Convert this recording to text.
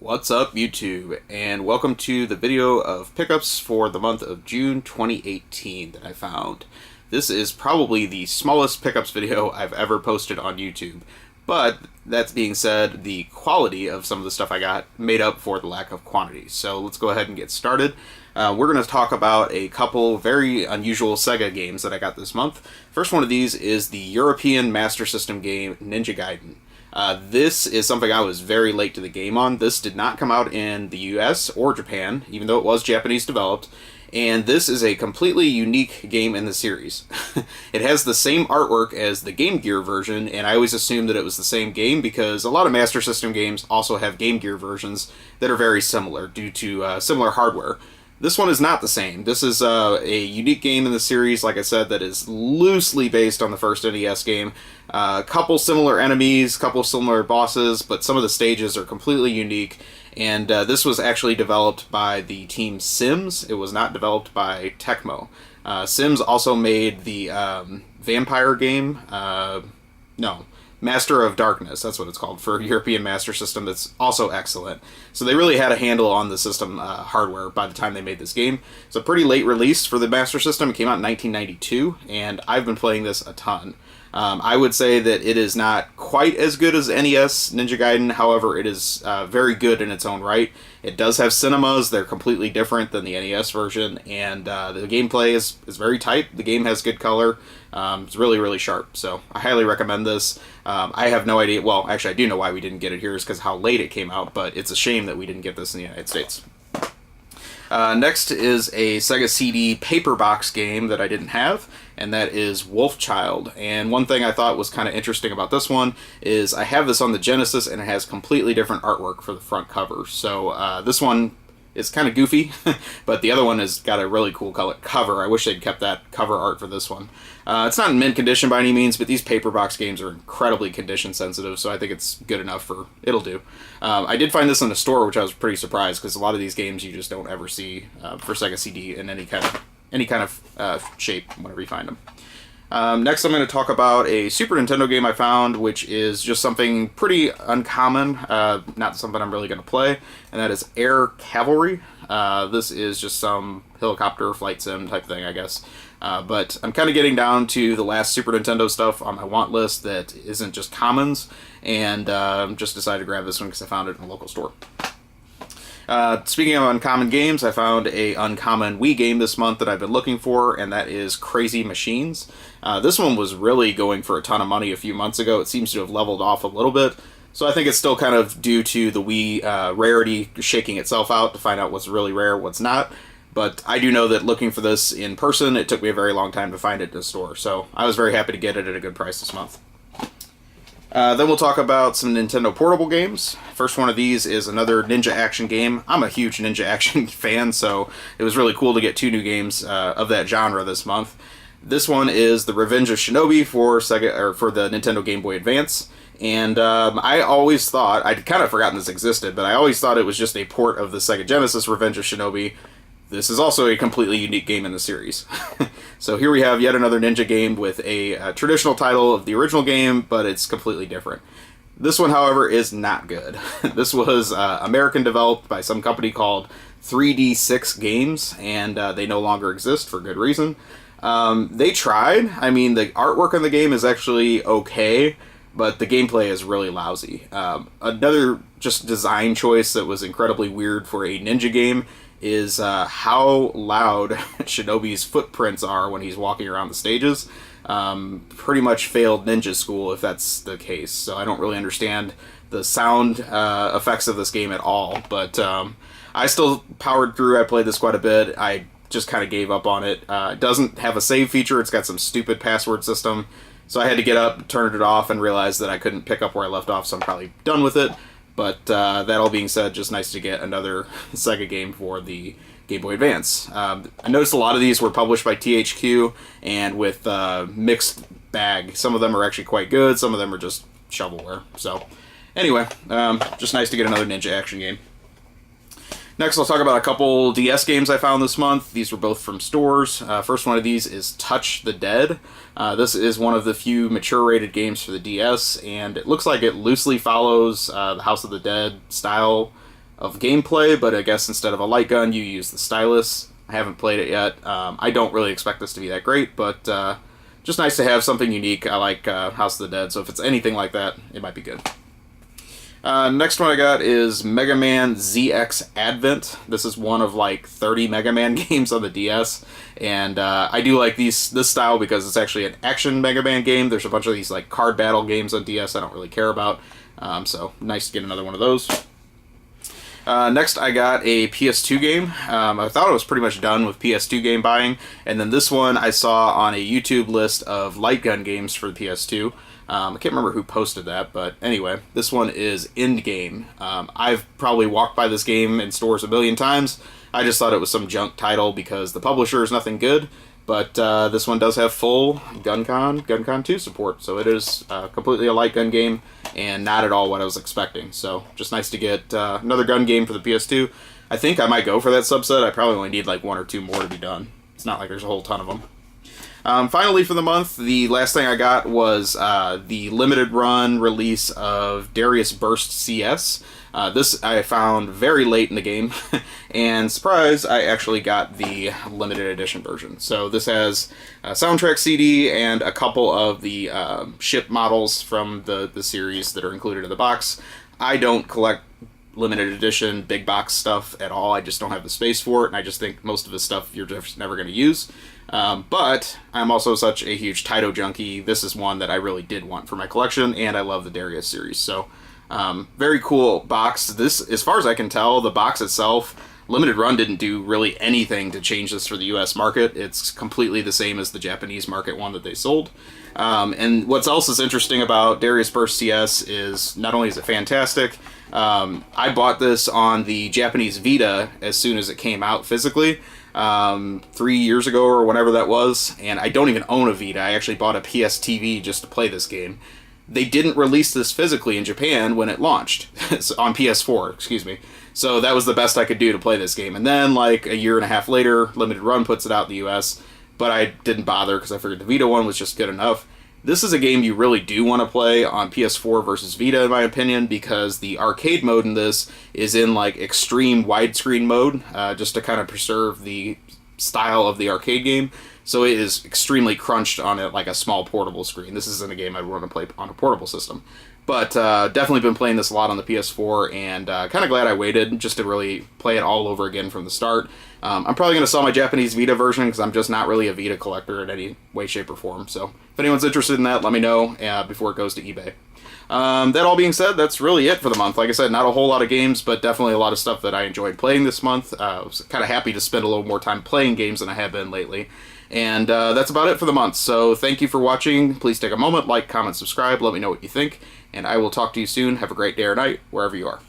What's up, YouTube, and welcome to the video of pickups for the month of June 2018 that I found. This is probably the smallest pickups video I've ever posted on YouTube, but that being said, the quality of some of the stuff I got made up for the lack of quantity. So let's go ahead and get started. We're going to talk about a couple very unusual Sega games that I got this month. First one of these is the European Master System game Ninja Gaiden. This is something I was very late to the game on. This did not come out in the US or Japan, even though it was Japanese developed. And this is a completely unique game in the series. It has the same artwork as the Game Gear version, and I always assumed that it was the same game because a lot of Master System games also have Game Gear versions that are very similar due to similar hardware. This one is not the same. This is a unique game in the series, like I said, that is loosely based on the first NES game. A couple similar enemies, couple similar bosses, but some of the stages are completely unique. And this was actually developed by the team Sims. It was not developed by Tecmo. Sims also made the vampire game. Master of Darkness, that's what it's called, for European Master System. That's also excellent. So they really had a handle on the system hardware by the time they made this game. It's a pretty late release for the Master System. It came out in 1992, and I've been playing this a ton. I would say that it is not quite as good as NES Ninja Gaiden, however, it is very good in its own right. It does have cinemas, they're completely different than the NES version, and the gameplay is very tight. The game has good color. It's really, really sharp, so I highly recommend this. I have no idea, well, actually I do know why we didn't get it here, is because how late it came out, but it's a shame that we didn't get this in the United States. Next is a Sega CD paper box game that I didn't have, and that is Wolfchild. And one thing I thought was kind of interesting about this one is I have this on the Genesis, and it has completely different artwork for the front cover. So this one is kind of goofy, but the other one has got a really cool cover. I wish they'd kept that cover art for this one. It's not in mint condition by any means, but these paper box games are incredibly condition sensitive, so I think it's good enough for it'll do. I did find this in a store, which I was pretty surprised because a lot of these games you just don't ever see for Sega CD in any kind of shape whenever you find them. Next, I'm going to talk about a Super Nintendo game I found, which is just something pretty uncommon, not something I'm really going to play, and that is Air Cavalry. This is just some helicopter flight sim type thing, I guess. But I'm kind of getting down to the last Super Nintendo stuff on my want list that isn't just commons, and just decided to grab this one because I found it in a local store. Speaking of uncommon games, I found a uncommon Wii game this month that I've been looking for, and that is Crazy Machines. This one was really going for a ton of money a few months ago. It seems to have leveled off a little bit, so I think it's still kind of due to the Wii rarity shaking itself out to find out what's really rare, what's not. But I do know that looking for this in person, it took me a very long time to find it in the store, so I was very happy to get it at a good price this month. Then we'll talk about some Nintendo portable games. First one of these is another ninja action game. I'm a huge ninja action fan, so it was really cool to get two new games of that genre this month. This one is The Revenge of Shinobi for Sega, or for the Nintendo Game Boy Advance. And I always thought, I'd kind of forgotten this existed, but I always thought it was just a port of the Sega Genesis Revenge of Shinobi. This is also a completely unique game in the series. So here we have yet another ninja game with a traditional title of the original game, but it's completely different. This one, however, is not good. This was American developed by some company called 3D6 Games, and they no longer exist for good reason. They tried. I mean, the artwork on the game is actually okay, but the gameplay is really lousy. Another just design choice that was incredibly weird for a ninja game is how loud Shinobi's footprints are when he's walking around the stages. Pretty much failed ninja school if that's the case, so I don't really understand the sound effects of this game at all, but I still powered through. I played this quite a bit. I just kind of gave up on it. It doesn't have a save feature. It's got some stupid password system, so I had to get up, turn it off, and realize that I couldn't pick up where I left off, so I'm probably done with it. But that all being said, just nice to get another Sega game for the Game Boy Advance. I noticed a lot of these were published by THQ and with mixed bag. Some of them are actually quite good, some of them are just shovelware. So anyway, just nice to get another ninja action game. Next, I'll talk about a couple DS games I found this month. These were both from stores. First one of these is Touch the Dead. This is one of the few mature-rated games for the DS, and it looks like it loosely follows the House of the Dead style of gameplay, but I guess instead of a light gun, you use the stylus. I haven't played it yet. I don't really expect this to be that great, but just nice to have something unique. I like House of the Dead, so if it's anything like that, it might be good. Next one I got is Mega Man ZX Advent. This is one of like 30 Mega Man games on the DS, and I do like this style because it's actually an action Mega Man game. There's a bunch of these like card battle games on DS I don't really care about, so nice to get another one of those. Next, I got a PS2 game. I thought I was pretty much done with PS2 game buying, and then this one I saw on a YouTube list of light gun games for the PS2. I can't remember who posted that, but anyway, this one is Endgame. I've probably walked by this game in stores a million times. I just thought it was some junk title because the publisher is nothing good, but this one does have full GunCon 2 support, so it is completely a light gun game and not at all what I was expecting. So just nice to get another gun game for the PS2. I think I might go for that subset. I probably only need like 1 or 2 more to be done. It's not like there's a whole ton of them. Finally, for the month, the last thing I got was the limited run release of Darius Burst CS. This I found very late in the game, and surprise, I actually got the limited edition version. So this has a soundtrack CD and a couple of the ship models from the series that are included in the box. I don't collect limited edition big box stuff at all. I just don't have the space for it, and I just think most of the stuff you're just never going to use. But I'm also such a huge Taito junkie. This is one that I really did want for my collection, and I love the Darius series. So, very cool box. This, as far as I can tell, the box itself, Limited Run didn't do really anything to change this for the US market. It's completely the same as the Japanese market one that they sold. And what else is interesting about Darius Burst CS is not only is it fantastic, I bought this on the Japanese Vita as soon as it came out physically. 3 years ago or whenever that was, and I don't even own a Vita. I actually bought a PS TV just to play this game. They didn't release this physically in Japan when it launched, on PS4, excuse me. So that was the best I could do to play this game. And then, like, a year and a half later, Limited Run puts it out in the US, but I didn't bother because I figured the Vita one was just good enough. This is a game you really do want to play on PS4 versus Vita, in my opinion, because the arcade mode in this is in, like, extreme widescreen mode, just to kind of preserve the style of the arcade game. So it is extremely crunched on it, like a small portable screen. This isn't a game I'd want to play on a portable system. But definitely been playing this a lot on the PS4, and kind of glad I waited just to really play it all over again from the start. I'm probably going to sell my Japanese Vita version because I'm just not really a Vita collector in any way, shape, or form. So if anyone's interested in that, let me know before it goes to eBay. That all being said, that's really it for the month. Like I said, not a whole lot of games, but definitely a lot of stuff that I enjoyed playing this month. I was kind of happy to spend a little more time playing games than I have been lately. And that's about it for the month. So thank you for watching. Please take a moment, like, comment, subscribe, let me know what you think. And I will talk to you soon. Have a great day or night, wherever you are.